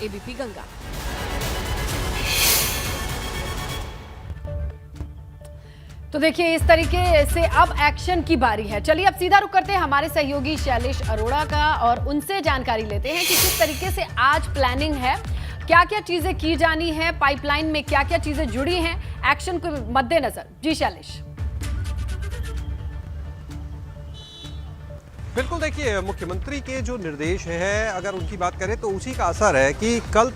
ABP Ganga. तो देखिए, इस तरीके से अब एक्शन की बारी है। चलिए अब सीधा रुक करते हैं हमारे सहयोगी शैलेश अरोड़ा का और उनसे जानकारी लेते हैं कि किस तरीके से आज प्लानिंग है, क्या क्या चीजें की जानी है, पाइपलाइन में क्या क्या चीजें जुड़ी हैं एक्शन के मद्देनजर। जी शैलेश। बिल्कुल, देखिए मुख्यमंत्री के जो निर्देश है, अगर उनकी बात करें तो उसी का असर है कि कल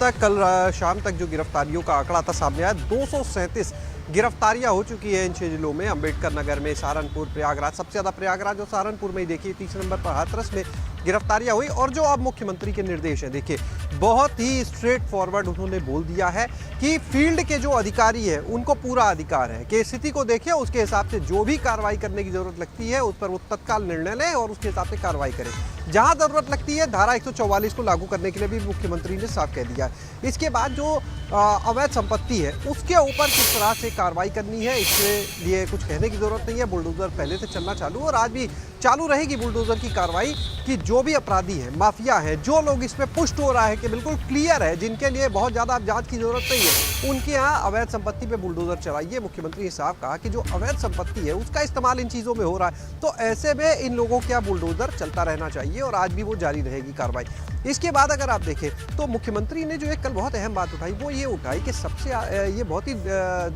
शाम तक जो गिरफ्तारियों का आंकड़ा था सामने आया। 237 गिरफ्तारियां हो चुकी है इन 6 जिलों में। अंबेडकर नगर में, सहारनपुर, प्रयागराज, सबसे ज़्यादा प्रयागराज और सहारनपुर में ही देखिए, तीसरे नंबर पर हाथरस में गिरफ्तारियां हुई। और जो अब मुख्यमंत्री के निर्देश हैं, देखिए बहुत ही स्ट्रेट फॉरवर्ड उन्होंने बोल दिया है कि फील्ड के जो अधिकारी हैं उनको पूरा अधिकार है कि स्थिति को देखें, उसके हिसाब से जो भी कार्रवाई करने की जरूरत लगती है उस पर वो तत्काल निर्णय लें और उसके हिसाब से कार्रवाई करें। जहां जरूरत लगती है धारा 144 को लागू करने के लिए भी मुख्यमंत्री ने साफ कह दिया है। इसके बाद जो अवैध संपत्ति है उसके ऊपर किस तरह से कार्रवाई करनी है, इसके लिए कुछ कहने की जरूरत नहीं है। बुलडोजर पहले से चलना चालू और आज भी चालू रहेगी बुलडोजर की कार्रवाई कि जो भी अपराधी है, माफिया है, जो लोग इसमें पुष्ट हो रहा है कि बिल्कुल क्लियर है, जिनके लिए बहुत ज़्यादा जांच की जरूरत नहीं है, उनके यहाँ अवैध संपत्ति पे बुलडोजर चलाइए। मुख्यमंत्री ने साफ कहा कि जो अवैध संपत्ति है उसका इस्तेमाल इन चीज़ों में हो रहा है, तो ऐसे में इन लोगों के यहाँ बुलडोजर चलता रहना चाहिए और आज भी वो जारी रहेगी कार्रवाई। इसके बाद अगर आप देखें तो मुख्यमंत्री ने जो एक कल बहुत अहम बात उठाई, वो ये उठाई कि सबसे ये बहुत ही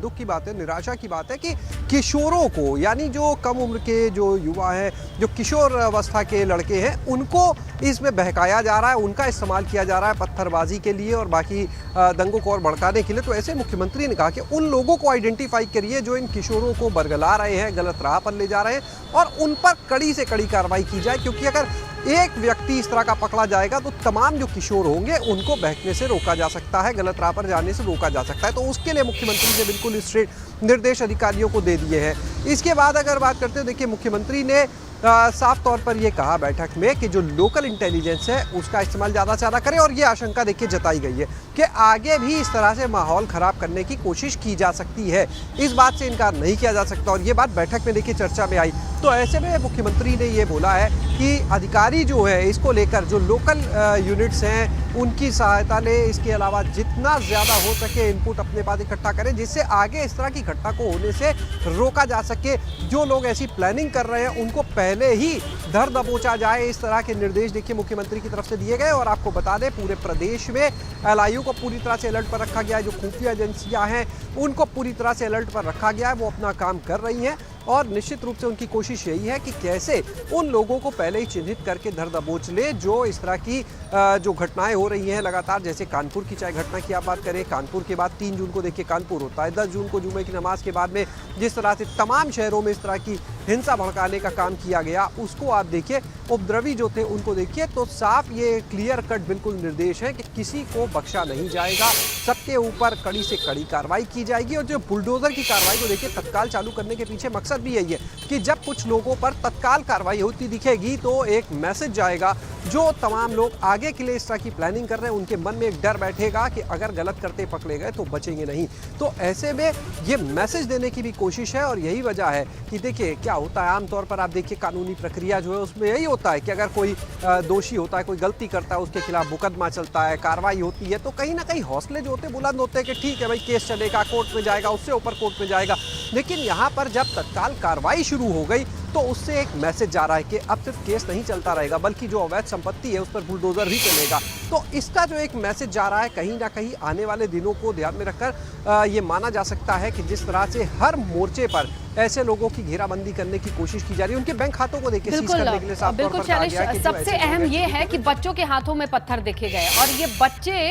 दुख की बात है, निराशा की बात है कि किशोरों को, यानी जो कम उम्र के जो युवा हैं, जो किशोर अवस्था के लड़के हैं, उनको इसमें बहकाया जा रहा है, उनका इस्तेमाल किया जा रहा है पत्थरबाजी के लिए और बाकी दंगों को और भड़काने के लिए। तो ऐसे मुख्यमंत्री ने कहा कि उन लोगों को आइडेंटिफाई करिए जो इन किशोरों को बरगला रहे हैं, गलत राह पर ले जा रहे हैं और उन पर कड़ी से कड़ी कार्रवाई की जाए, क्योंकि अगर एक व्यक्ति इस तरह का पकड़ा जाएगा तो तमाम जो किशोर होंगे उनको बहकने से रोका जा सकता है, गलत राह पर जाने से रोका जा सकता है। तो उसके लिए मुख्यमंत्री ने बिल्कुल स्ट्रेट निर्देश अधिकारियों को दे दिए हैं। इसके बाद अगर बात करते हैं, देखिए मुख्यमंत्री ने साफ तौर पर यह कहा बैठक में कि जो लोकल इंटेलिजेंस है उसका इस्तेमाल ज़्यादा से ज़्यादा करें और ये आशंका देखिए जताई गई है कि आगे भी इस तरह से माहौल ख़राब करने की कोशिश की जा सकती है। इस बात से इनकार नहीं किया जा सकता और ये बात बैठक में देखिए चर्चा में आई। तो ऐसे में मुख्यमंत्री ने ये बोला है कि अधिकारी जो है इसको लेकर जो लोकल यूनिट्स हैं उनकी सहायता ले, इसके अलावा जितना ज़्यादा हो सके इनपुट अपने पास इकट्ठा करें, जिससे आगे इस तरह की घटना को होने से रोका जा सके। जो लोग ऐसी प्लानिंग कर रहे हैं उनको पहले ही धर दबोचा जाए, इस तरह के निर्देश देखिए मुख्यमंत्री की तरफ से दिए गए। और आपको बता दें, पूरे प्रदेश में एलआईयू को पूरी तरह से अलर्ट पर रखा गया है। जो खुफिया एजेंसियां हैं उनको पूरी तरह से अलर्ट पर रखा गया है, वो अपना काम कर रही हैं और निश्चित रूप से उनकी कोशिश यही है कि कैसे उन लोगों को पहले ही चिन्हित करके धर दबोच ले जो इस तरह की जो घटनाएं हो रही हैं लगातार। जैसे कानपुर की चाहे घटना की आप बात करें, कानपुर के बाद 3 जून को देखिए कानपुर होता है, 10 जून को जुमे की नमाज के बाद में जिस तरह से तमाम शहरों में इस तरह की हिंसा भड़काने का काम किया गया, उसको आप देखिए, उपद्रवी जो थे उनको देखिए, तो साफ ये क्लियर कट बिल्कुल निर्देश है कि किसी को बख्शा नहीं जाएगा, सबके ऊपर कड़ी से कड़ी कार्रवाई की जाएगी। और जो बुलडोजर की कार्रवाई को देखिए तत्काल चालू करने के पीछे मकसद भी यही है कि जब कुछ लोगों पर तत्काल कार्रवाई होती दिखेगी तो एक मैसेज जाएगा, जो तमाम लोग आगे के लिए इस तरह की प्लानिंग कर रहे हैं उनके मन में एक डर बैठेगा कि अगर गलत करते पकड़े गए तो बचेंगे नहीं। तो ऐसे में ये मैसेज देने की भी कोशिश है और यही वजह है कि देखिए क्या होता है, आमतौर पर आप देखिए कानूनी प्रक्रिया जो है उसमें यही होता है कि अगर कोई दोषी होता है, कोई गलती करता है, उसके खिलाफ मुकदमा चलता है, कार्रवाई होती है, तो कहीं ना कहीं हौसले जो होते हैं बुलंद होते हैं कि ठीक है भाई केस चलेगा, कोर्ट में जाएगा, उससे ऊपर कोर्ट में जाएगा। लेकिन यहाँ पर जब तत्काल कार्रवाई शुरू हो गई तो उससे एक मैसेज जा रहा है कि अब सिर्फ केस नहीं चलता रहेगा बल्कि जो अवैध संपत्ति है उस पर बुलडोजर भी चलेगा। तो इसका जो एक मैसेज जा रहा है, कहीं ना कहीं आने वाले दिनों को ध्यान में रखकर ये माना जा सकता है कि जिस तरह से हर मोर्चे पर ऐसे लोगों की घेराबंदी करने की कोशिश की जा रही है, उनके बैंक खातों को देखिए सीज करने के लिए साफ तौर पर कहा गया है कि सबसे अहम ये है कि बच्चों के हाथों में पत्थर देखे गए और ये बच्चे